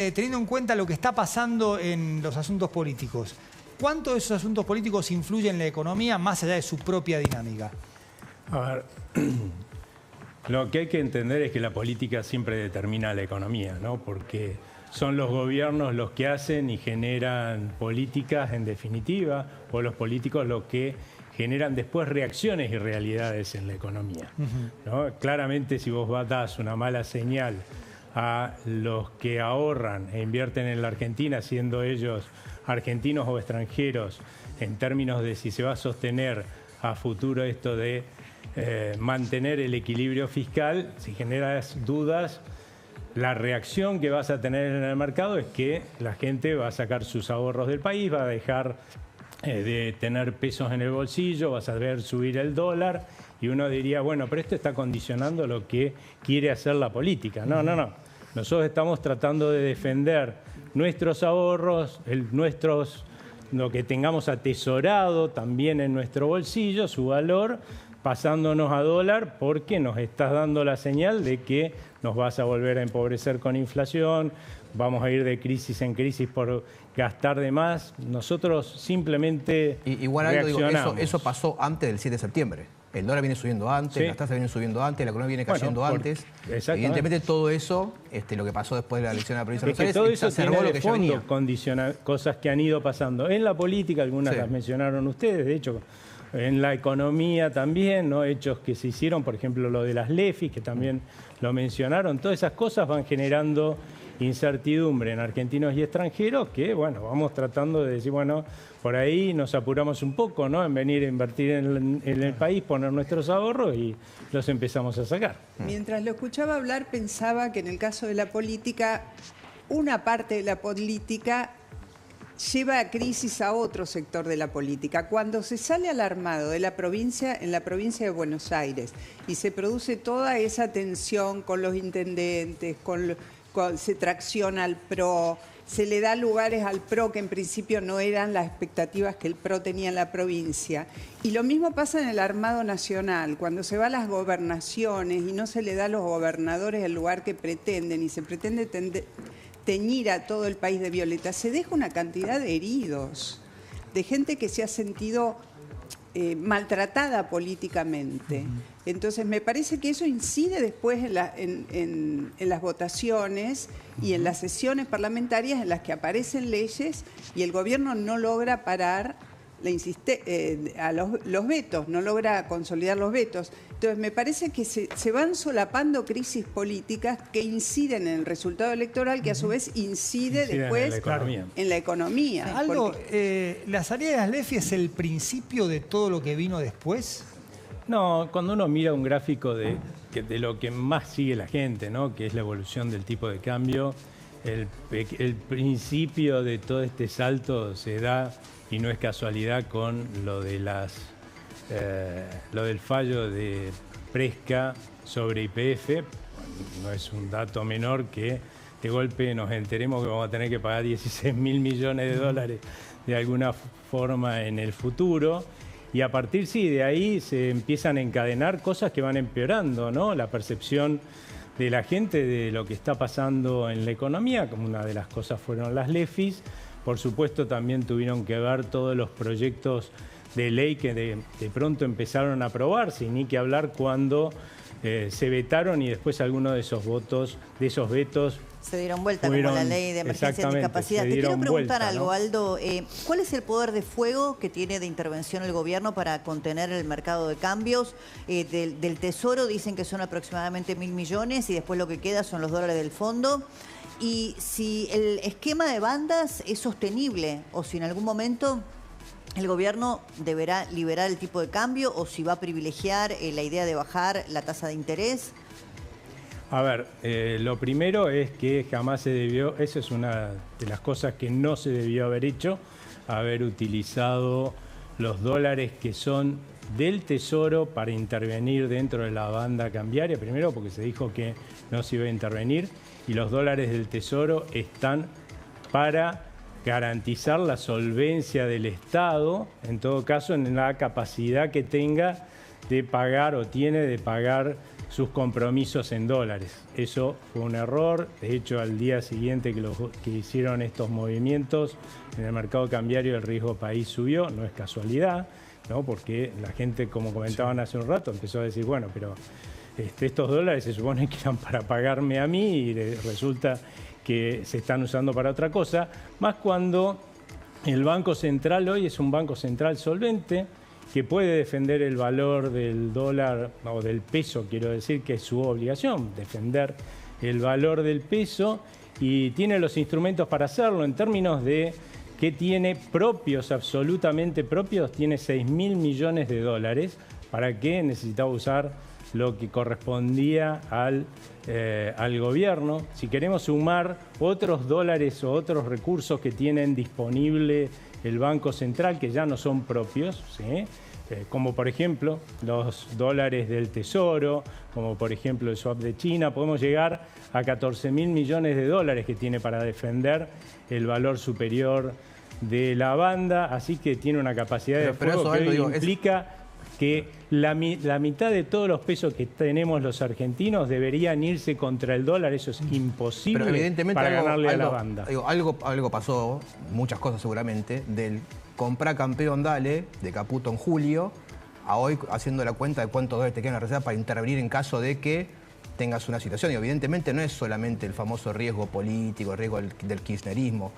Teniendo en cuenta lo que está pasando en los asuntos políticos, ¿cuánto de esos asuntos políticos influyen en la economía más allá de su propia dinámica? A ver, lo que hay que entender es que la política siempre determina la economía, ¿no? Porque son los gobiernos los que hacen y generan políticas en definitiva, o los políticos los que generan después reacciones y realidades en la economía, ¿no? Claramente, si vos das una mala señal a los que ahorran e invierten en la Argentina, siendo ellos argentinos o extranjeros, en términos de si se va a sostener a futuro esto de mantener el equilibrio fiscal, si generas dudas, la reacción que vas a tener en el mercado es que la gente va a sacar sus ahorros del país, va a dejar de tener pesos en el bolsillo, vas a ver subir el dólar, y uno diría, bueno, pero esto está condicionando lo que quiere hacer la política. No, no, no. Nosotros estamos tratando de defender nuestros ahorros, lo que tengamos atesorado también en nuestro bolsillo, su valor, pasándonos a dólar, porque nos estás dando la señal de que nos vas a volver a empobrecer con inflación, vamos a ir de crisis en crisis por gastar de más. Nosotros simplemente igual algo, reaccionamos. Digo, eso pasó antes del 7 de septiembre. El dólar viene subiendo antes, sí, las tasas vienen subiendo antes, la economía viene cayendo antes. Evidentemente todo eso, lo que pasó después de la elección de la provincia de Buenos Aires, exacerbó lo que ya venía. Condiciona cosas que han ido pasando en la política, algunas las mencionaron ustedes, de hecho, en la economía también, ¿no? Hechos que se hicieron, por ejemplo, lo de las LEFIs, que también lo mencionaron. Todas esas cosas van generando incertidumbre en argentinos y extranjeros que, bueno, vamos tratando de decir, bueno, por ahí nos apuramos un poco, ¿no? En venir a invertir en el país, poner nuestros ahorros y los empezamos a sacar. Mientras lo escuchaba hablar, pensaba que en el caso de la política, una parte de la política lleva a crisis a otro sector de la política. Cuando se sale alarmado de la provincia, en la provincia de Buenos Aires, y se produce toda esa tensión con los intendentes, se tracciona al PRO, se le da lugares al PRO que en principio no eran las expectativas que el PRO tenía en la provincia. Y lo mismo pasa en el armado nacional, cuando se va a las gobernaciones y no se le da a los gobernadores el lugar que pretenden y se pretende teñir a todo el país de violeta, se deja una cantidad de heridos, de gente que se ha sentido maltratada políticamente. Entonces me parece que eso incide después en las votaciones y en las sesiones parlamentarias en las que aparecen leyes y el gobierno no logra parar los vetos, no logra consolidar los vetos. Entonces me parece que se van solapando crisis políticas que inciden en el resultado electoral, que a su vez incide después en la economía. Aldo, ¿la salida de las LEFI es el principio de todo lo que vino después? No, cuando uno mira un gráfico de lo que más sigue la gente, ¿no? Que es la evolución del tipo de cambio, el principio de todo este salto se da, y no es casualidad, con lo de lo del fallo de Presca sobre YPF. No es un dato menor que de golpe nos enteremos que vamos a tener que pagar 16.000 millones de dólares de alguna forma en el futuro. Y a partir, de ahí se empiezan a encadenar cosas que van empeorando, ¿no? La percepción de la gente de lo que está pasando en la economía, como una de las cosas fueron las LEFIs. Por supuesto, también tuvieron que ver todos los proyectos de ley que de pronto empezaron a aprobarse, y ni que hablar cuando se vetaron y después algunos de esos vetos se dieron vuelta, como la ley de emergencia y discapacidad. Te quiero preguntar algo, ¿no? Aldo. ¿Cuál es el poder de fuego que tiene de intervención el gobierno para contener el mercado de cambios? Del Tesoro dicen que son aproximadamente 1.000 millones y después lo que queda son los dólares del fondo. Y si el esquema de bandas es sostenible o si en algún momento el gobierno deberá liberar el tipo de cambio o si va a privilegiar la idea de bajar la tasa de interés. A ver, lo primero es que jamás se debió, eso es una de las cosas que no se debió haber hecho, haber utilizado los dólares que son del Tesoro para intervenir dentro de la banda cambiaria, primero porque se dijo que no se iba a intervenir, y los dólares del Tesoro están para garantizar la solvencia del Estado, en todo caso en la capacidad que tenga de pagar o tiene de pagar sus compromisos en dólares. Eso fue un error. De hecho, al día siguiente que hicieron estos movimientos en el mercado cambiario, el riesgo país subió. No es casualidad, ¿no? Porque la gente, como comentaban hace un rato, empezó a decir, bueno, pero estos dólares se supone que eran para pagarme a mí y resulta que se están usando para otra cosa. Más cuando el Banco Central hoy es un Banco Central solvente, que puede defender el valor del dólar o del peso, quiero decir que es su obligación, defender el valor del peso, y tiene los instrumentos para hacerlo en términos de que tiene propios, absolutamente propios, tiene 6.000 millones de dólares. ¿Para qué necesitaba usar lo que correspondía al gobierno? Si queremos sumar otros dólares o otros recursos que tienen disponible el Banco Central, que ya no son propios, ¿sí? Como por ejemplo los dólares del Tesoro, como por ejemplo el swap de China, podemos llegar a 14.000 millones de dólares que tiene para defender el valor superior de la banda, así que tiene una capacidad de fuego que hoy implica que la mitad de todos los pesos que tenemos los argentinos deberían irse contra el dólar. Eso es imposible. Pero evidentemente para ganarle a la banda. Algo pasó, muchas cosas seguramente, del comprar campeón dale de Caputo en julio a hoy haciendo la cuenta de cuántos dólares te quedan en la reserva para intervenir en caso de que tengas una situación. Y evidentemente no es solamente el famoso riesgo político, el riesgo del kirchnerismo.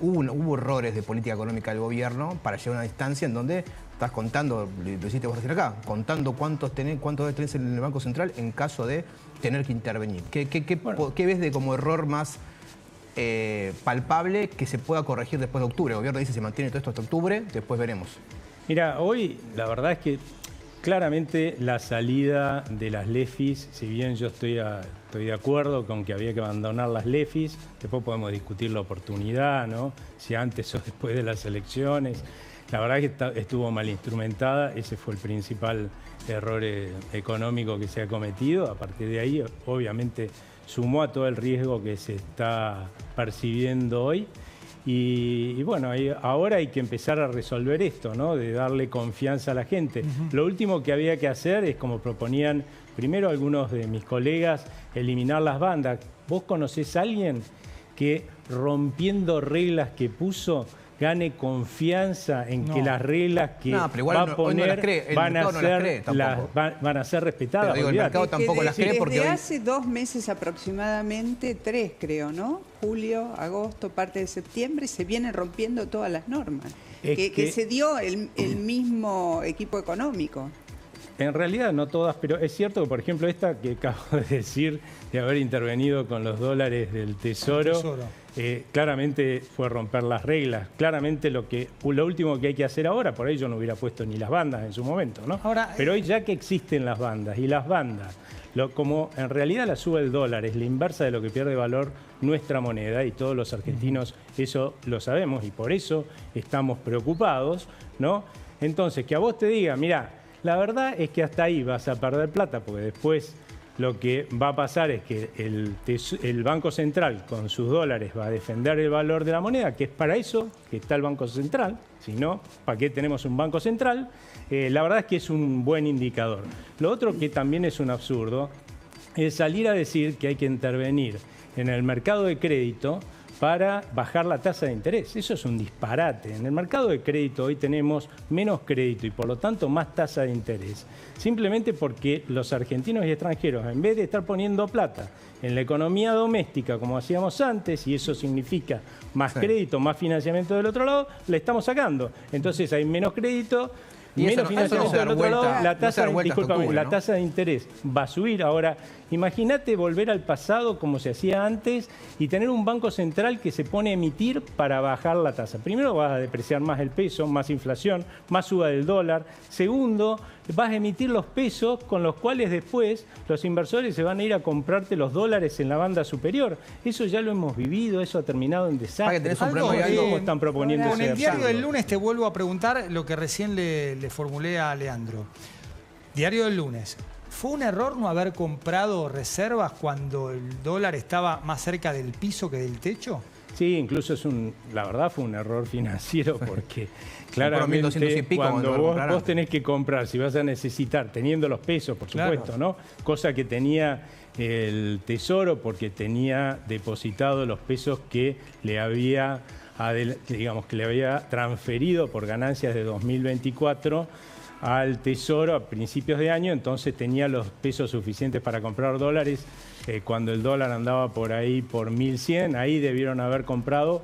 Hubo errores de política económica del gobierno para llegar a una instancia en donde estás contando, lo hiciste vos recién acá, contando cuántos dólares tenés en el Banco Central en caso de tener que intervenir. ¿Qué ves de como error más palpable que se pueda corregir después de octubre? El gobierno dice que se mantiene todo esto hasta octubre, después veremos. Mira, hoy la verdad es que claramente la salida de las LEFIs, si bien yo estoy de acuerdo con que había que abandonar las LEFIs, después podemos discutir la oportunidad, ¿no? Si antes o después de las elecciones. La verdad es que estuvo mal instrumentada, ese fue el principal error económico que se ha cometido. A partir de ahí, obviamente, sumó a todo el riesgo que se está percibiendo hoy. Y bueno, ahora hay que empezar a resolver esto, ¿no? De darle confianza a la gente. Lo último que había que hacer es, como proponían primero algunos de mis colegas, eliminar las bandas. ¿Vos conocés a alguien que, rompiendo reglas que puso, gane confianza en que las reglas que va a poner van a ser respetadas? Pero digo, el mercado tampoco las cree porque desde hace 2 meses aproximadamente, 3 creo, ¿no? Julio, agosto, parte de septiembre, se vienen rompiendo todas las normas que se dio el mismo equipo económico. En realidad no todas, pero es cierto que, por ejemplo, esta que acabo de decir, de haber intervenido con los dólares del Tesoro, claramente fue romper las reglas. Claramente lo último que hay que hacer ahora, por ahí yo no hubiera puesto ni las bandas en su momento, ¿no? Pero hoy ya que existen las bandas, y las bandas, como en realidad la sube el dólar, es la inversa de lo que pierde valor nuestra moneda, y todos los argentinos eso lo sabemos, y por eso estamos preocupados, ¿no? Entonces, que a vos te diga, mirá, la verdad es que hasta ahí vas a perder plata, porque después lo que va a pasar es que el Banco Central con sus dólares va a defender el valor de la moneda, que es para eso que está el Banco Central. Si no, ¿para qué tenemos un Banco Central? La verdad es que es un buen indicador. Lo otro que también es un absurdo es salir a decir que hay que intervenir en el mercado de crédito para bajar la tasa de interés. Eso es un disparate. En el mercado de crédito hoy tenemos menos crédito y por lo tanto más tasa de interés. Simplemente porque los argentinos y extranjeros, en vez de estar poniendo plata en la economía doméstica como hacíamos antes, y eso significa más crédito, más financiamiento del otro lado, le estamos sacando. Entonces hay menos crédito, menos financiamiento del otro lado, la tasa de interés va a subir. Ahora, imagínate volver al pasado como se hacía antes y tener un banco central que se pone a emitir para bajar la tasa. Primero, vas a depreciar más el peso, más inflación, más suba del dólar. Segundo, vas a emitir los pesos con los cuales después los inversores se van a ir a comprarte los dólares en la banda superior. Eso ya lo hemos vivido, eso ha terminado en desastre. ¿Cómo están proponiendo ese? En el diario del lunes te vuelvo a preguntar lo que recién le formulé a Leandro. Diario del lunes. ¿Fue un error no haber comprado reservas cuando el dólar estaba más cerca del piso que del techo? Sí, incluso la verdad fue un error financiero porque claramente cuando vos tenés que comprar, si vas a necesitar, teniendo los pesos, por supuesto, ¿no? Cosa que tenía el Tesoro porque tenía depositado los pesos que le había, transferido por ganancias de 2024 al Tesoro a principios de año, entonces tenía los pesos suficientes para comprar dólares. Cuando el dólar andaba por ahí por 1.100, ahí debieron haber comprado.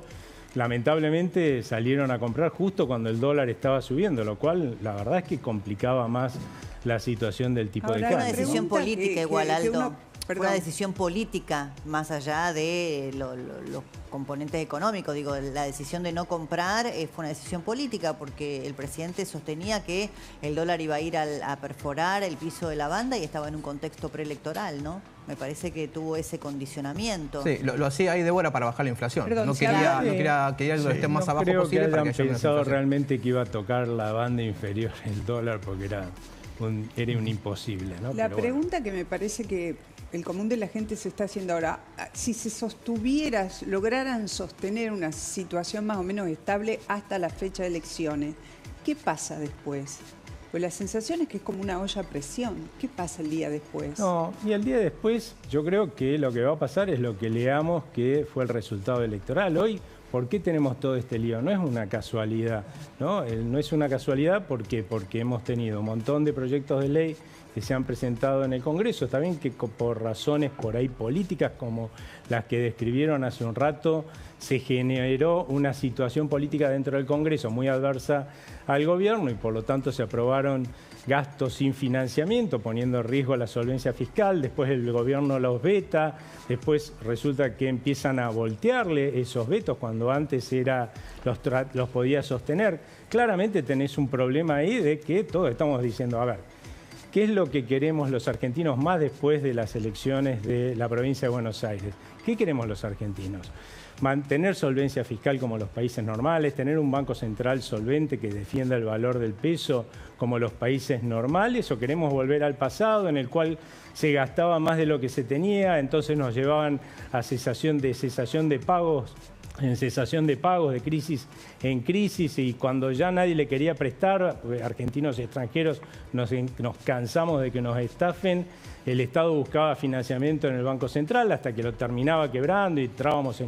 Lamentablemente salieron a comprar justo cuando el dólar estaba subiendo, lo cual la verdad es que complicaba más la situación del tipo de cambio. Fue una decisión política igual, Aldo. Fue una decisión política, más allá de los componentes económicos. Digo, la decisión de no comprar fue una decisión política porque el presidente sostenía que el dólar iba a ir a perforar el piso de la banda y estaba en un contexto preelectoral, ¿no? Me parece que tuvo ese condicionamiento. Sí, lo hacía ahí de Débora para bajar la inflación. Perdón, no quería que esté más abajo posible. Creo que hayan pensado realmente que iba a tocar la banda inferior el dólar porque era un imposible, ¿no? La pregunta que me parece que el común de la gente se está haciendo ahora, si se lograran sostener una situación más o menos estable hasta la fecha de elecciones, ¿qué pasa después? Pues la sensación es que es como una olla a presión. ¿Qué pasa el día después? No, y el día después yo creo que lo que va a pasar es lo que leamos que fue el resultado electoral. Hoy, ¿por qué tenemos todo este lío? No es una casualidad, ¿no? No es una casualidad porque hemos tenido un montón de proyectos de ley que se han presentado en el Congreso. Está bien que por razones por ahí políticas como las que describieron hace un rato, se generó una situación política dentro del Congreso muy adversa al gobierno y por lo tanto se aprobaron gastos sin financiamiento, poniendo en riesgo la solvencia fiscal. Después el gobierno los veta, después resulta que empiezan a voltearle esos vetos cuando antes los podía sostener. Claramente tenés un problema ahí de que todos estamos diciendo, a ver, ¿qué es lo que queremos los argentinos más después de las elecciones de la provincia de Buenos Aires? ¿Qué queremos los argentinos? Mantener solvencia fiscal como los países normales, tener un banco central solvente que defienda el valor del peso como los países normales, o queremos volver al pasado en el cual se gastaba más de lo que se tenía, entonces nos llevaban a cesación de pagos, en cesación de pagos, de crisis en crisis, y cuando ya nadie le quería prestar, argentinos y extranjeros, nos cansamos de que nos estafen. El Estado buscaba financiamiento en el Banco Central hasta que lo terminaba quebrando y entrábamos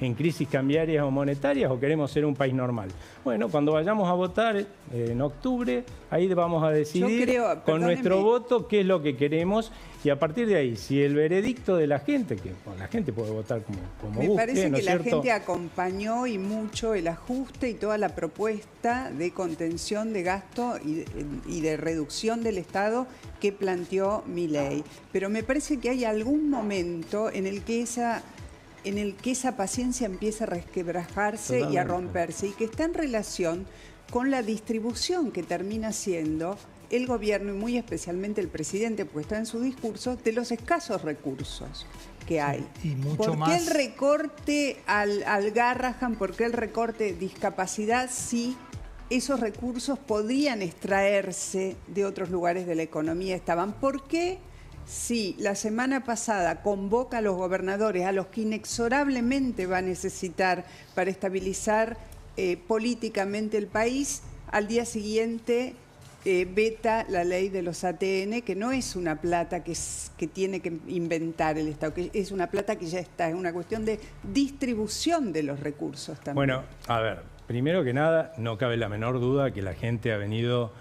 en crisis cambiarias o monetarias, o queremos ser un país normal. Bueno, cuando vayamos a votar en octubre, ahí vamos a decidir con nuestro voto qué es lo que queremos, y a partir de ahí, si el veredicto de la gente, que la gente puede votar como Me guste, parece ¿no que es la cierto? gente acompañó y mucho el ajuste y toda la propuesta de contención de gasto y de reducción del Estado que planteó Milei. Pero me parece que hay algún momento en el que esa paciencia empieza a resquebrajarse y a romperse, y que está en relación con la distribución que termina siendo el gobierno y muy especialmente el presidente, porque está en su discurso, de los escasos recursos que hay. Sí, y mucho ¿Por más. qué el recorte al Garrahan? ¿Por qué el recorte discapacidad si esos recursos podían extraerse de otros lugares de la economía? ¿Por qué si la semana pasada convoca a los gobernadores, a los que inexorablemente va a necesitar para estabilizar políticamente el país, al día siguiente veta la ley de los ATN, que no es una plata que tiene que inventar el Estado, que es una plata que ya está, es una cuestión de distribución de los recursos también? Bueno, a ver, primero que nada, no cabe la menor duda que la gente ha venido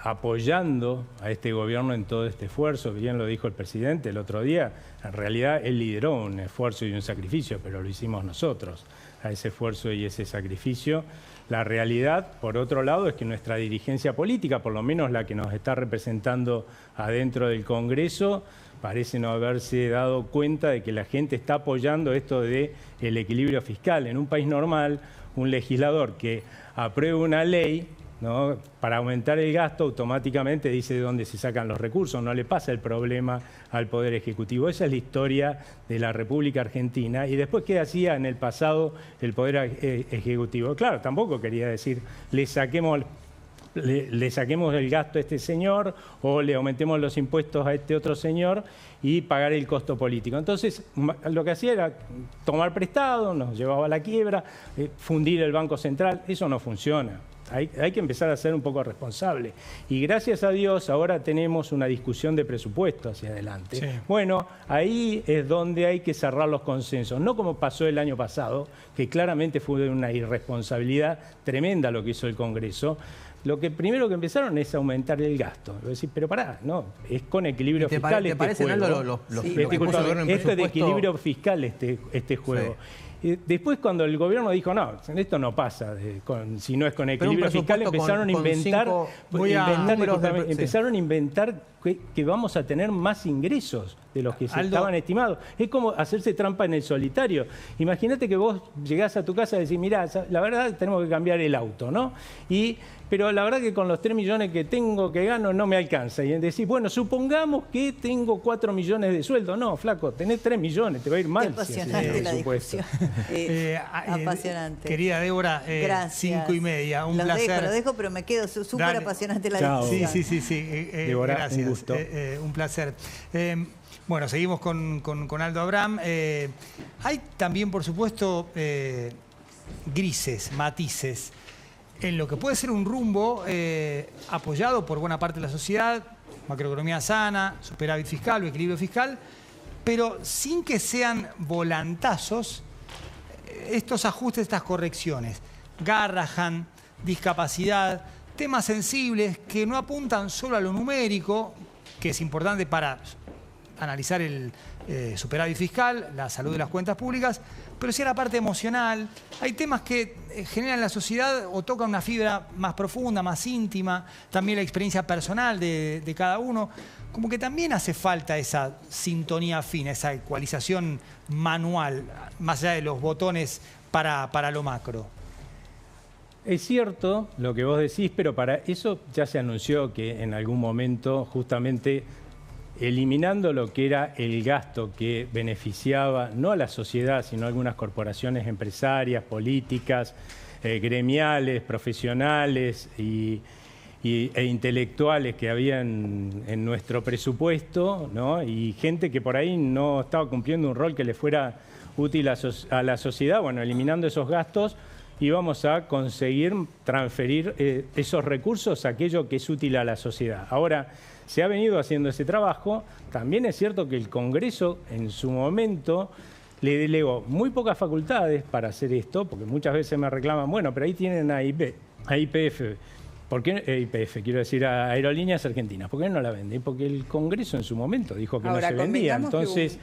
apoyando a este gobierno en todo este esfuerzo. Bien lo dijo el presidente el otro día, en realidad él lideró un esfuerzo y un sacrificio, pero lo hicimos nosotros, a ese esfuerzo y ese sacrificio. La realidad, por otro lado, es que nuestra dirigencia política, por lo menos la que nos está representando adentro del Congreso, parece no haberse dado cuenta de que la gente está apoyando esto del equilibrio fiscal. En un país normal, un legislador que apruebe una ley, ¿no?, para aumentar el gasto, automáticamente dice de dónde se sacan los recursos, no le pasa el problema al Poder Ejecutivo. Esa es la historia de la República Argentina. Y después, ¿qué hacía en el pasado el Poder Ejecutivo? Claro, tampoco quería decir, le saquemos le saquemos el gasto a este señor o le aumentemos los impuestos a este otro señor y pagar el costo político. Entonces, lo que hacía era tomar prestado, nos llevaba a la quiebra, fundir el Banco Central. Eso no funciona. Hay que empezar a ser un poco responsable. Y gracias a Dios ahora tenemos una discusión de presupuesto hacia adelante. Sí. Bueno, ahí es donde hay que cerrar los consensos. No como pasó el año pasado, que claramente fue una irresponsabilidad tremenda lo que hizo el Congreso. Lo que primero que empezaron es aumentar el gasto. Decir, pero pará, no, es con equilibrio fiscal ¿Te parece, Nando, esto es de equilibrio fiscal este juego. Sí. Después, cuando el gobierno dijo, no, esto no pasa, si no es con equilibrio fiscal, empezaron a inventar que vamos a tener más ingresos de los que se estaban estimados. Es como hacerse trampa en el solitario. Imagínate que vos llegás a tu casa y decís, mirá, la verdad tenemos que cambiar el auto, ¿no? Pero la verdad que con los 3 millones que tengo, que gano, no me alcanza. Y decís, bueno, supongamos que tengo 4 millones de sueldo. No, flaco, tenés 3 millones, te va a ir mal. Qué apasionante la discusión. Apasionante. Querida Débora, 5:30, un placer. Lo dejo, pero me quedo súper apasionante la discusión. Sí. Débora, gracias. Un gusto. Un placer. Bueno, seguimos con Aldo Abraham. Hay también, por supuesto, grises, matices, en lo que puede ser un rumbo apoyado por buena parte de la sociedad, macroeconomía sana, superávit fiscal o equilibrio fiscal, pero sin que sean volantazos estos ajustes, estas correcciones. Garrahan, discapacidad, temas sensibles que no apuntan solo a lo numérico, que es importante para analizar el superávit fiscal, la salud de las cuentas públicas, pero sí a la parte emocional. Hay temas que generan en la sociedad o tocan una fibra más profunda, más íntima, también la experiencia personal de cada uno. Como que también hace falta esa sintonía fina, esa ecualización manual, más allá de los botones para lo macro. Es cierto lo que vos decís, pero para eso ya se anunció que en algún momento justamente eliminando lo que era el gasto que beneficiaba no a la sociedad, sino a algunas corporaciones empresarias, políticas, gremiales, profesionales e intelectuales que había en nuestro presupuesto, ¿no? Y gente que por ahí no estaba cumpliendo un rol que le fuera útil a la sociedad. Bueno, eliminando esos gastos íbamos a conseguir transferir esos recursos a aquello que es útil a la sociedad. Ahora, se ha venido haciendo ese trabajo. También es cierto que el Congreso en su momento le delegó muy pocas facultades para hacer esto, porque muchas veces me reclaman, bueno, pero ahí tienen a YPF. ¿Por qué YPF? Quiero decir, a Aerolíneas Argentinas. ¿Por qué no la venden? Porque el Congreso en su momento dijo que no se vendía. Entonces,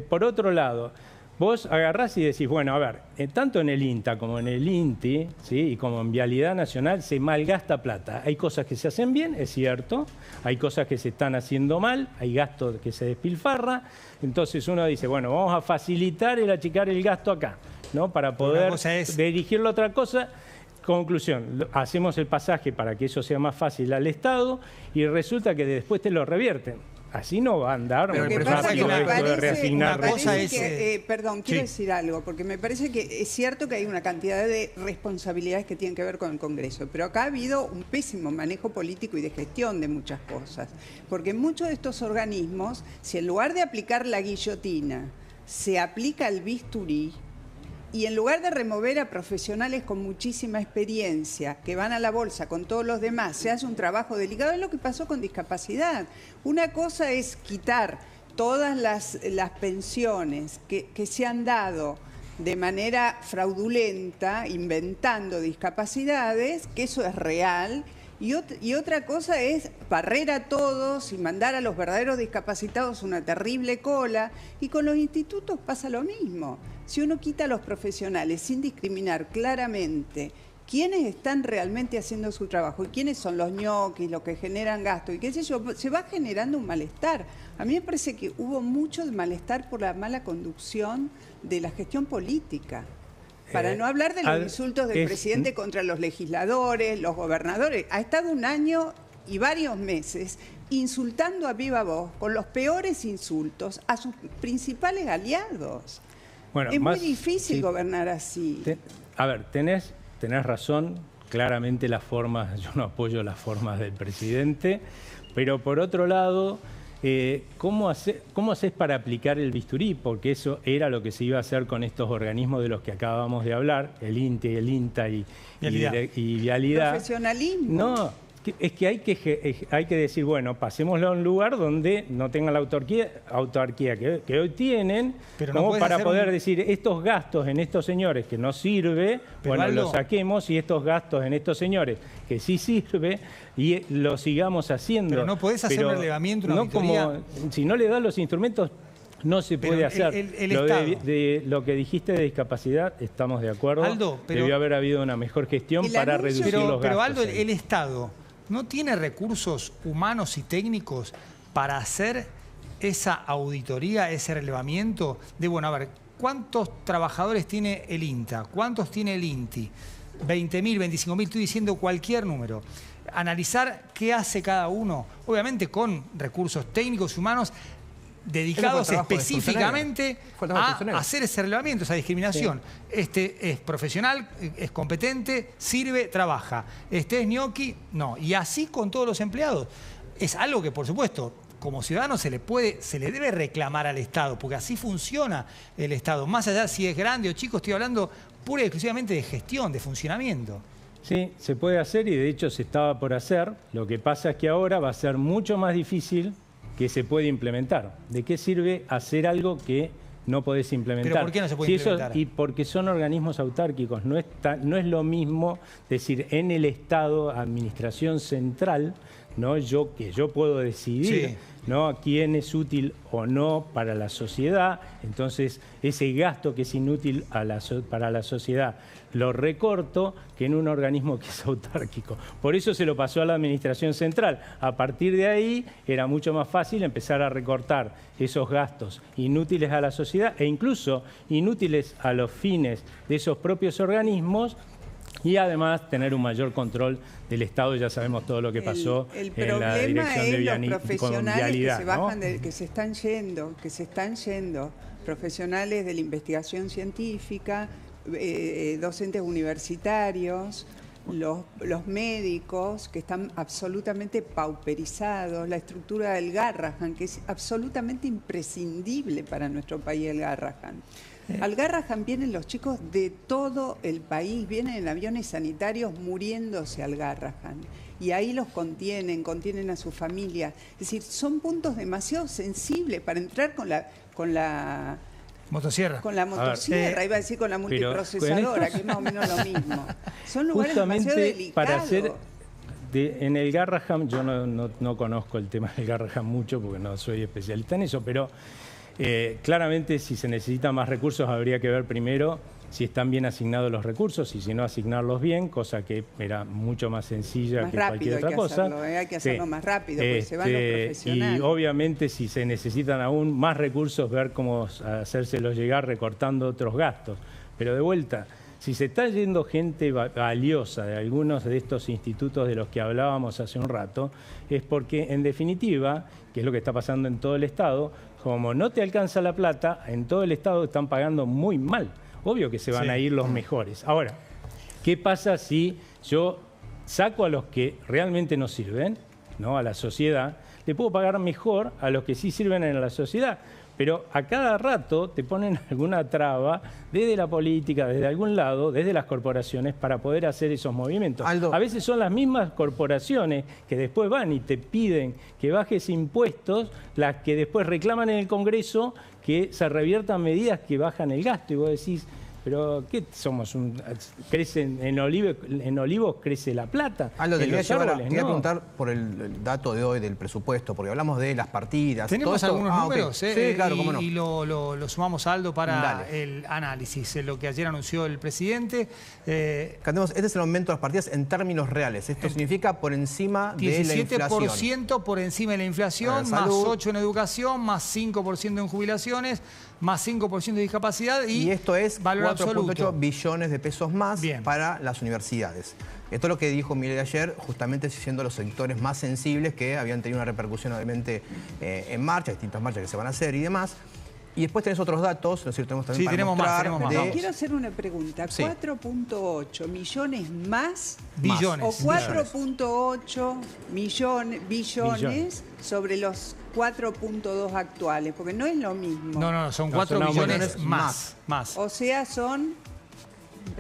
por otro lado, vos agarrás y decís, bueno, a ver, tanto en el INTA como en el INTI, ¿sí? Y como en Vialidad Nacional se malgasta plata. Hay cosas que se hacen bien, es cierto, hay cosas que se están haciendo mal, hay gasto que se despilfarra. Entonces uno dice, bueno, vamos a facilitar el achicar el gasto acá, ¿no? Para poder dirigirlo a otra cosa. Conclusión, hacemos el pasaje para que eso sea más fácil al Estado y resulta que después te lo revierten. Así no va a andar. Pero quiero decir algo, porque me parece que es cierto que hay una cantidad de responsabilidades que tienen que ver con el Congreso, pero acá ha habido un pésimo manejo político y de gestión de muchas cosas, porque en muchos de estos organismos, si en lugar de aplicar la guillotina, se aplica el bisturí, y en lugar de remover a profesionales con muchísima experiencia que van a la bolsa con todos los demás, se hace un trabajo delicado. Es lo que pasó con discapacidad. Una cosa es quitar todas las pensiones que se han dado de manera fraudulenta, inventando discapacidades, que eso es real. Y otra cosa es barrer a todos y mandar a los verdaderos discapacitados una terrible cola. Y con los institutos pasa lo mismo. Si uno quita a los profesionales sin discriminar claramente quiénes están realmente haciendo su trabajo y quiénes son los ñoquis, los que generan gasto y qué sé yo, se va generando un malestar. A mí me parece que hubo mucho de malestar por la mala conducción de la gestión política. Para no hablar de los insultos del presidente contra los legisladores, los gobernadores. Ha estado un año y varios meses insultando a viva voz, con los peores insultos, a sus principales aliados. Bueno, es muy difícil gobernar así. A ver, tenés razón. claramente las formas, yo no apoyo las formas del presidente, pero por otro lado, ¿cómo haces para aplicar el bisturí? Porque eso era lo que se iba a hacer con estos organismos de los que acabamos de hablar, el INTE, el INTA y Vialidad. Profesionalismo. No, es que hay que decir, bueno, pasémoslo a un lugar donde no tengan la autarquía que hoy tienen, pero como para poder decir, estos gastos en estos señores que no sirve, pero bueno, los saquemos, y estos gastos en estos señores que sí sirve, y lo sigamos haciendo. Pero no podés hacer un relevamiento, una auditoría. Si no le das los instrumentos, no se puede hacer. Lo que dijiste de discapacidad, estamos de acuerdo. Aldo, debió haber habido una mejor gestión para reducir los gastos. Pero Aldo, el Estado no tiene recursos humanos y técnicos para hacer esa auditoría, ese relevamiento de, bueno, a ver, ¿cuántos trabajadores tiene el INTA? ¿Cuántos tiene el INTI? 20.000, 25.000, estoy diciendo cualquier número. Analizar qué hace cada uno, obviamente con recursos técnicos y humanos, dedicados específicamente a hacer ese relevamiento, esa discriminación. Sí. Este es profesional, es competente, sirve, trabaja. Este es ñoqui, no. Y así con todos los empleados. Es algo que, por supuesto, como ciudadano se le debe reclamar al Estado, porque así funciona el Estado. Más allá si es grande o chico, estoy hablando pura y exclusivamente de gestión, de funcionamiento. Sí, se puede hacer y de hecho se estaba por hacer. Lo que pasa es que ahora va a ser mucho más difícil que se puede implementar. ¿De qué sirve hacer algo que no podés implementar? ¿Pero por qué no se puede implementar? Y porque son organismos autárquicos. No es lo mismo decir en el Estado, administración central, ¿no? Yo puedo decidir, sí, ¿no?, quién es útil o no para la sociedad. Entonces, ese gasto que es inútil para la sociedad lo recorto, que en un organismo que es autárquico. Por eso se lo pasó a la administración central. A partir de ahí era mucho más fácil empezar a recortar esos gastos inútiles a la sociedad e incluso inútiles a los fines de esos propios organismos, y además tener un mayor control del Estado. Ya sabemos todo lo que pasó en la dirección de Vialidad. Los profesionales que se bajan, que se están yendo, profesionales de la investigación científica, docentes universitarios, los médicos que están absolutamente pauperizados, la estructura del Garrahan, que es absolutamente imprescindible para nuestro país, el Garrahan. Al Garrahan vienen los chicos de todo el país, vienen en aviones sanitarios muriéndose al Garrahan. Y ahí los contienen a su familia. Es decir, son puntos demasiado sensibles para entrar con la motosierra. Con la motosierra, iba a decir con la multiprocesadora, que es más o menos lo mismo. Son lugares demasiado delicados. Para hacer en el Garrahan, yo no conozco el tema del Garrahan mucho porque no soy especialista en eso, pero claramente si se necesitan más recursos habría que ver primero si están bien asignados los recursos y si no asignarlos bien, cosa que era mucho más sencilla que cualquier otra cosa. Hay que hacerlo más rápido porque se van los profesionales. Y obviamente si se necesitan aún más recursos, ver cómo hacérselos llegar recortando otros gastos. Pero de vuelta, si se está yendo gente valiosa de algunos de estos institutos de los que hablábamos hace un rato, es porque en definitiva, que es lo que está pasando en todo el Estado, como no te alcanza la plata, en todo el Estado están pagando muy mal. Obvio que se van a ir los mejores. Ahora, ¿qué pasa si yo saco a los que realmente no sirven, ¿no?, a la sociedad? Le puedo pagar mejor a los que sí sirven en la sociedad. Pero a cada rato te ponen alguna traba desde la política, desde algún lado, desde las corporaciones, para poder hacer esos movimientos. Aldo, a veces son las mismas corporaciones que después van y te piden que bajes impuestos, las que después reclaman en el Congreso que se reviertan medidas que bajan el gasto. Y vos decís, pero ¿qué somos? ¿Crecen en olivos crece la plata? Aldo, te quería preguntar por el dato de hoy del presupuesto, porque hablamos de las partidas. ¿Tenemos algunos números? Okay. Sí, claro, cómo no. Y lo sumamos a Aldo para el análisis, lo que ayer anunció el presidente. Este es el aumento de las partidas en términos reales. Esto significa por encima de la inflación. 17% por encima de la inflación, más 8% en educación, más 5% en jubilaciones, más 5% de discapacidad y esto es 4.8 billones de pesos más para las universidades. Esto es lo que dijo Milei ayer, justamente siendo los sectores más sensibles que habían tenido una repercusión obviamente en marcha, distintas marchas que se van a hacer y demás. Y después tenés otros datos, ¿no es cierto? Tenemos también Sí, para tenemos mostrar más, tenemos más. Quiero hacer una pregunta. Sí. 4.8 millones más Billones. o 4.8 billones sobre los 4.2 actuales, porque no es lo mismo. No, son No, 4 son billones más. más. O sea, son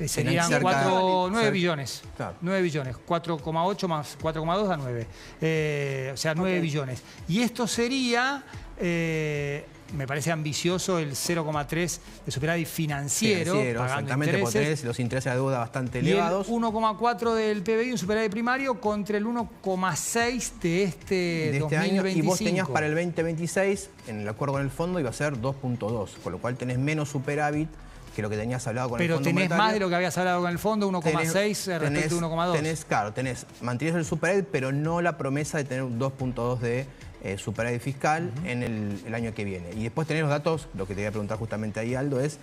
Serían cerca- 9 cerca- billones. Claro. 9 billones. 4,8 más 4,2 da 9. O sea, 9 billones. Y esto sería, me parece ambicioso, el 0,3 de superávit financiero, pagando exactamente, porque intereses. tenés los intereses de deuda bastante Y el elevados. 1,4 del PBI, un superávit primario, contra el 1,6 de este 2025. año, y vos tenías para el 2026, en el acuerdo con el fondo, iba a ser 2.2, con lo cual tenés menos superávit que lo que tenías hablado con el Pero Fondo tenés Monetario. más de lo que habías hablado con el fondo, 1,6 respecto a 1,2. Mantienes el superávit, pero no la promesa de tener un 2.2 de superávit fiscal en el año que viene. Y después tenés los datos, lo que te voy a preguntar justamente ahí, Aldo, es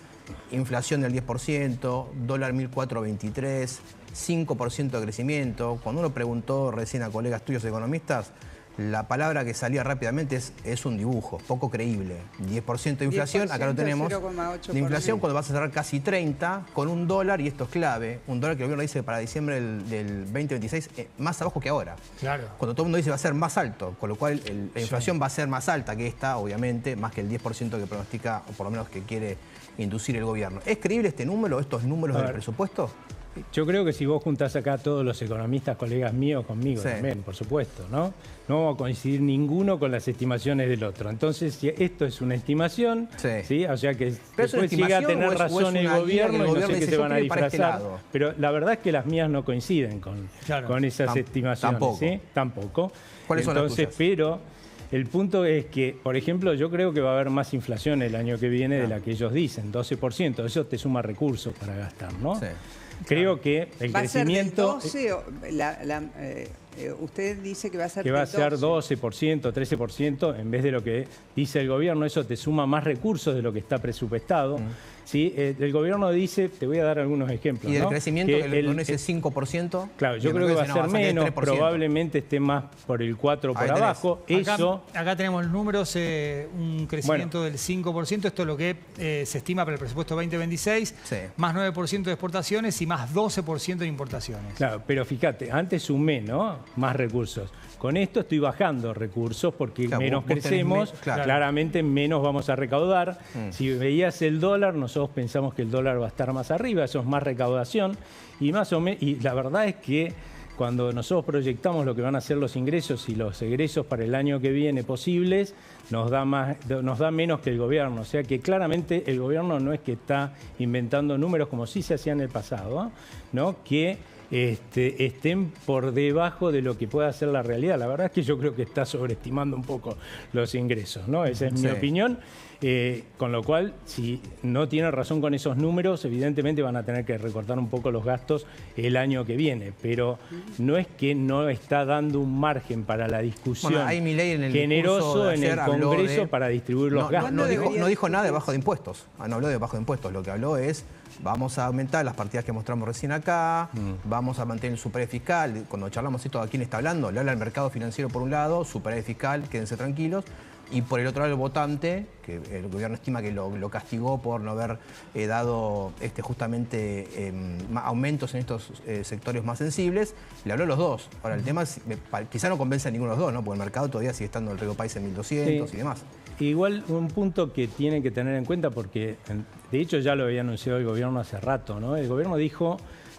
inflación del 10%, dólar 1.423, 5% de crecimiento. Cuando uno preguntó recién a colegas tuyos economistas, la palabra que salía rápidamente es un dibujo, poco creíble. 10% de inflación, 10%, acá lo tenemos. 0,8%. De inflación cuando vas a cerrar casi 30 con un dólar, y esto es clave, un dólar que el gobierno dice para diciembre del 2026 más abajo que ahora. Claro. Cuando todo el mundo dice va a ser más alto, con lo cual la inflación va a ser más alta que esta, obviamente, más que el 10% que pronostica, o por lo menos que quiere inducir el gobierno. ¿Es creíble este número, estos números del presupuesto? Yo creo que si vos juntás acá a todos los economistas, colegas míos, conmigo Sí. también, por supuesto, ¿no? No vamos a coincidir ninguno con las estimaciones del otro. Entonces, si esto es una estimación, Sí. O sea que ¿Pero es una después llega a estimación tener o es razón una el guía que el gobierno y no gobierno sé qué dice, se yo van a quiero ir para este disfrazar. lado? Pero la verdad es que las mías no coinciden con esas estimaciones. tampoco. ¿Sí? Tampoco. ¿Cuáles son las Entonces, tuyas? pero el punto es que, por ejemplo, yo creo que va a haber más inflación el año que viene de la que ellos dicen, 12%. Eso te suma recursos para gastar, ¿no? Sí. Creo que el ¿Va a ser del crecimiento... 12 o usted dice que va a ser que del va a ser 12? 12%, 13%, en vez de lo que dice el gobierno. Eso te suma más recursos de lo que está presupuestado. ¿Sí? El gobierno dice, te voy a dar algunos ejemplos. Y del ¿no? crecimiento, que el es 5%. Claro, yo y creo que va a ser menos, 3%. probablemente esté más por el 4 por Ahí tenés. abajo. Eso... Acá tenemos los números, un crecimiento del 5%, esto es lo que se estima para el presupuesto 2026, Sí. más 9% de exportaciones y más 12% de importaciones. Claro, pero fíjate, antes sumé, ¿no? Más recursos. Con esto estoy bajando recursos porque Claro, menos vos tenés crecemos, claro. claramente menos vamos a recaudar. Si veías el dólar, nosotros pensamos que el dólar va a estar más arriba, eso es más recaudación. Y la verdad es que cuando nosotros proyectamos lo que van a ser los ingresos y los egresos para el año que viene posibles, nos da menos que el gobierno. O sea que claramente el gobierno no es que está inventando números como sí se hacía en el pasado, ¿no? Que estén por debajo de lo que pueda ser la realidad. La verdad es que yo creo que está sobreestimando un poco los ingresos, ¿no? Esa es mi opinión. Con lo cual, si no tiene razón con esos números, evidentemente van a tener que recortar un poco los gastos el año que viene. Pero no es que no está dando un margen para la discusión Bueno, ahí Milei en el discurso generoso de en el ayer habló Congreso de- para distribuir los gastos. No dijo nada de bajo de impuestos. No habló de bajo de impuestos. Lo que habló es, vamos a aumentar las partidas que mostramos recién acá, vamos a mantener el superávit fiscal. Cuando charlamos esto, ¿a quién está hablando? Le habla al mercado financiero por un lado, superávit fiscal, quédense tranquilos. Y por el otro lado el votante, que el gobierno estima que lo castigó por no haber dado justamente aumentos en estos sectores más sensibles, le habló a los dos. Ahora, el tema es, quizá no convence a ninguno de los dos, ¿no? Porque el mercado todavía sigue estando el Riego País en 1.200 Sí. y demás. Igual un punto que tienen que tener en cuenta, porque de hecho ya lo había anunciado el gobierno hace rato, ¿no? El gobierno dijo,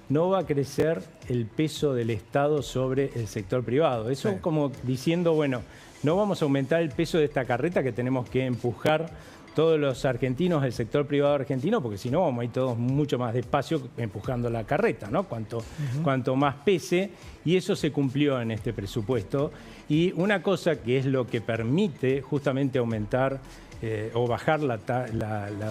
no va a crecer el peso del Estado sobre el sector privado. Eso Sí. como diciendo, bueno, no vamos a aumentar el peso de esta carreta que tenemos que empujar todos los argentinos del sector privado argentino, porque si no vamos a ir todos mucho más despacio empujando la carreta, ¿no? Cuanto más pese, y eso se cumplió en este presupuesto. Y una cosa que es lo que permite justamente aumentar o bajar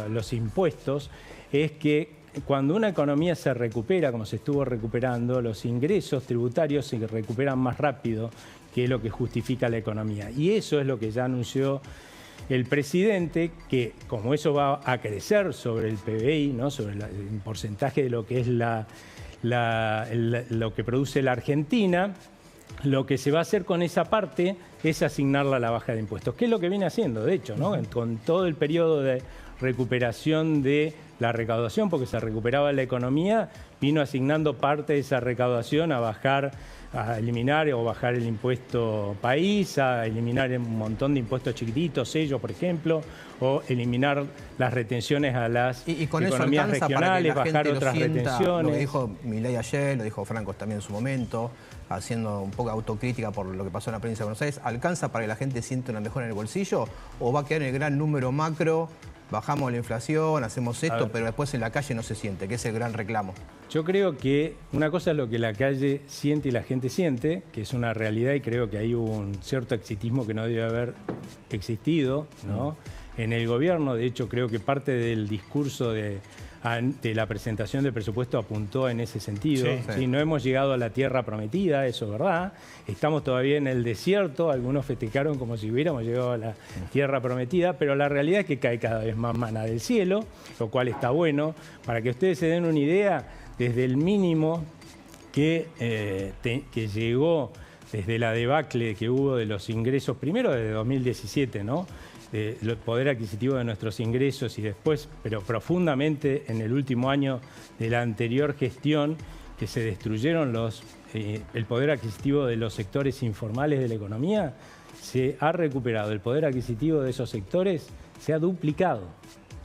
los impuestos es que cuando una economía se recupera, como se estuvo recuperando, los ingresos tributarios se recuperan más rápido, que es lo que justifica la economía. Y eso es lo que ya anunció el presidente, que como eso va a crecer sobre el PBI, ¿no? Sobre el porcentaje de lo que es lo que produce la Argentina, lo que se va a hacer con esa parte es asignarla a la baja de impuestos, que es lo que viene haciendo, de hecho, ¿no? Con todo el periodo de recuperación de la recaudación, porque se recuperaba la economía, vino asignando parte de esa recaudación a eliminar o bajar el impuesto país, a eliminar un montón de impuestos chiquititos, sellos, por ejemplo, o eliminar las retenciones a las economías regionales, bajar otras retenciones. Lo que dijo Milei ayer, lo dijo Franco también en su momento, haciendo un poco de autocrítica por lo que pasó en la provincia de Buenos Aires. ¿Alcanza para que la gente sienta una mejora en el bolsillo o va a quedar en el gran número macro? Bajamos la inflación, hacemos esto, pero después en la calle no se siente, que es el gran reclamo. Yo creo que una cosa es lo que la calle siente y la gente siente, que es una realidad, y creo que hay un cierto exitismo que no debe haber existido, ¿no? En el gobierno. De hecho, creo que parte del discurso de la presentación del presupuesto apuntó en ese sentido. Sí, no hemos llegado a la tierra prometida, eso es verdad. Estamos todavía en el desierto, algunos festejaron como si hubiéramos llegado a la tierra prometida, pero la realidad es que cae cada vez más maná del cielo, lo cual está bueno. Para que ustedes se den una idea, desde el mínimo que llegó desde la debacle que hubo de los ingresos, primero desde 2017, ¿no? El poder adquisitivo de nuestros ingresos y después, pero profundamente en el último año de la anterior gestión, que se destruyeron el poder adquisitivo de los sectores informales de la economía, se ha recuperado. El poder adquisitivo de esos sectores se ha duplicado.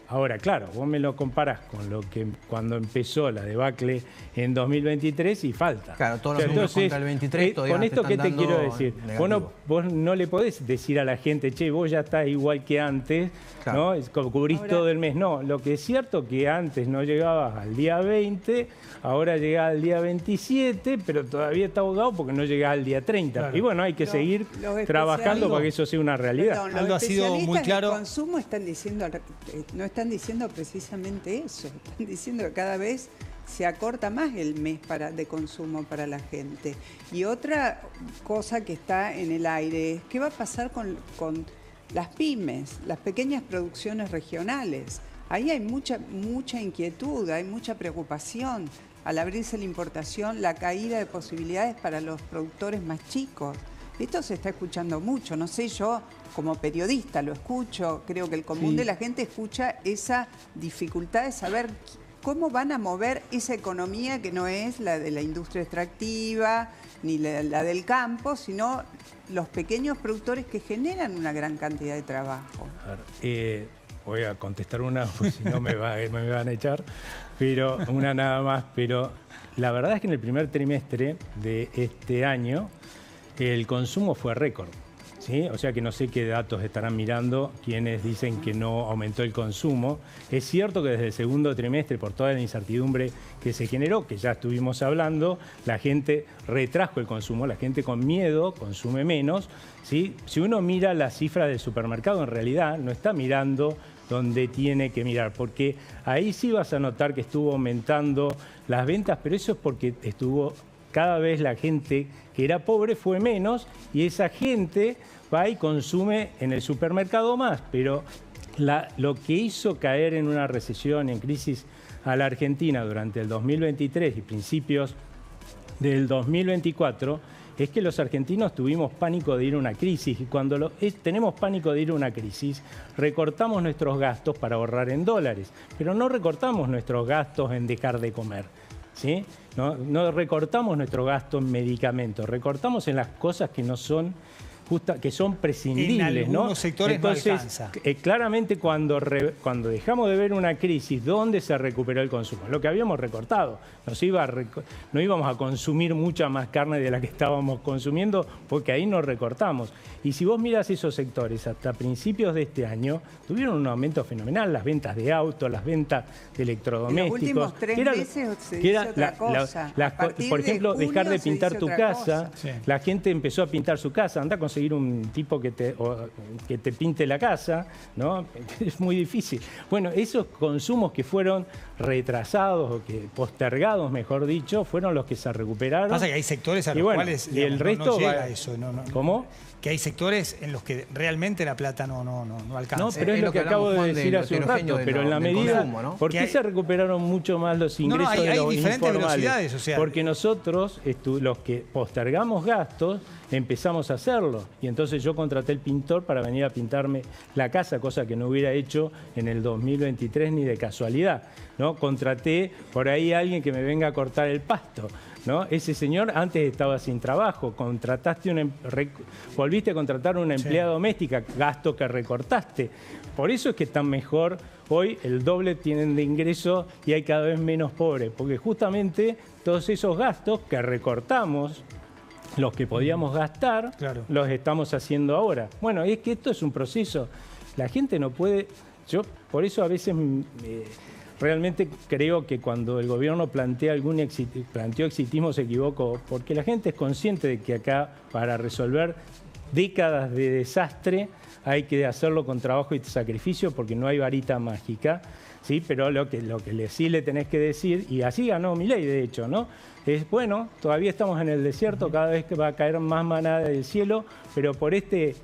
Ahora, claro, vos me lo comparás con lo que cuando empezó la debacle en 2023 y falta. Claro, todos los números contra el 23 todavía con esto, ¿qué te quiero decir? Negativo. Vos no le podés decir a la gente, che, vos ya estás igual que antes, claro, ¿no? Cubrís todo el mes. No, lo que es cierto que antes no llegabas al día 20, ahora llegás al día 27, pero todavía está ahogado porque no llegás al día 30. Claro. Y bueno, hay que seguir trabajando para que eso sea una realidad. Perdón, Aldo ha sido muy claro. Los consumo están diciendo, no están diciendo precisamente eso, están diciendo que cada vez se acorta más el mes de consumo para la gente. Y otra cosa que está en el aire es qué va a pasar con las pymes, las pequeñas producciones regionales. Ahí hay mucha inquietud, hay mucha preocupación. Al abrirse la importación, la caída de posibilidades para los productores más chicos. Esto se está escuchando mucho, no sé, yo como periodista lo escucho, creo que el común de la gente escucha esa dificultad de saber cómo van a mover esa economía que no es la de la industria extractiva ni la del campo, sino los pequeños productores que generan una gran cantidad de trabajo. A ver, voy a contestar una, pues si no me van a echar, pero una nada más. Pero la verdad es que en el primer trimestre de este año el consumo fue récord, ¿sí? O sea que no sé qué datos estarán mirando quienes dicen que no aumentó el consumo. Es cierto que desde el segundo trimestre, por toda la incertidumbre que se generó, que ya estuvimos hablando, la gente retrajo el consumo, la gente con miedo consume menos, ¿sí? Si uno mira las cifras del supermercado, en realidad no está mirando donde tiene que mirar, porque ahí sí vas a notar que estuvo aumentando las ventas, pero eso es porque cada vez la gente que era pobre fue menos y esa gente va y consume en el supermercado más. Pero lo que hizo caer en una recesión, en crisis a la Argentina durante el 2023 y principios del 2024 es que los argentinos tuvimos pánico de ir a una crisis y cuando tenemos pánico de ir a una crisis recortamos nuestros gastos para ahorrar en dólares, pero no recortamos nuestros gastos en dejar de comer. ¿Sí? No recortamos nuestro gasto en medicamentos, recortamos en las cosas que no son que son prescindibles. En algunos sectores entonces, no alcanza. Claramente cuando dejamos de ver una crisis, ¿dónde se recuperó el consumo? Lo que habíamos recortado. No íbamos a consumir mucha más carne de la que estábamos consumiendo porque ahí nos recortamos. Y si vos miras esos sectores, hasta principios de este año, tuvieron un aumento fenomenal. Las ventas de autos, las ventas de electrodomésticos. En los últimos 3 meses se hizo otra cosa. Por ejemplo, dejar de pintar tu casa. Sí. La gente empezó a pintar su casa. Anda con conseguir un tipo que te pinte la casa, ¿no? Es muy difícil. Bueno, esos consumos que fueron retrasados o que postergados, mejor dicho, fueron los que se recuperaron. Pasa que hay sectores a los cuales y el resto no llega eso. ¿Cómo? Que hay sectores en los que realmente la plata no alcanza. No, pero es lo que acabo de decir hace un rato, pero en la medida... Consumo, ¿no? ¿Por qué se recuperaron mucho más los ingresos hay de los diferentes informales? velocidades, o sea... Porque nosotros, los que postergamos gastos, empezamos a hacerlo. Y entonces yo contraté el pintor para venir a pintarme la casa, cosa que no hubiera hecho en el 2023 ni de casualidad, ¿no? Contraté por ahí a alguien que me venga a cortar el pasto, ¿no? Ese señor antes estaba sin trabajo, volviste a contratar una empleada doméstica, gasto que recortaste. Por eso es que están mejor hoy, el doble tienen de ingreso y hay cada vez menos pobres, porque justamente todos esos gastos que recortamos, los que podíamos gastar, los estamos haciendo ahora. Bueno, es que esto es un proceso. La gente no puede... Yo por eso a veces... Realmente creo que cuando el gobierno planteó exitismo se equivocó, porque la gente es consciente de que acá para resolver décadas de desastre hay que hacerlo con trabajo y sacrificio porque no hay varita mágica, ¿sí? Pero lo que sí le tenés que decir, y así ganó Milei de hecho, ¿no? Es bueno, todavía estamos en el desierto, cada vez que va a caer más manada del cielo, pero por este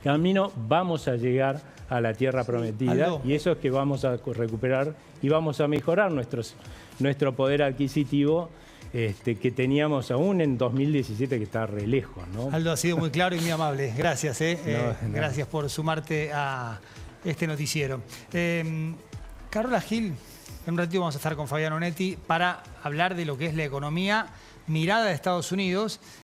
camino vamos a llegar a la tierra prometida, y eso es que vamos a recuperar y vamos a mejorar nuestro poder adquisitivo que teníamos aún en 2017, que está re lejos, ¿no? Aldo, ha sido muy claro y muy amable. Gracias, gracias por sumarte a este noticiero. Carola Gil, en un ratito vamos a estar con Fabián Onetti para hablar de lo que es la economía mirada de Estados Unidos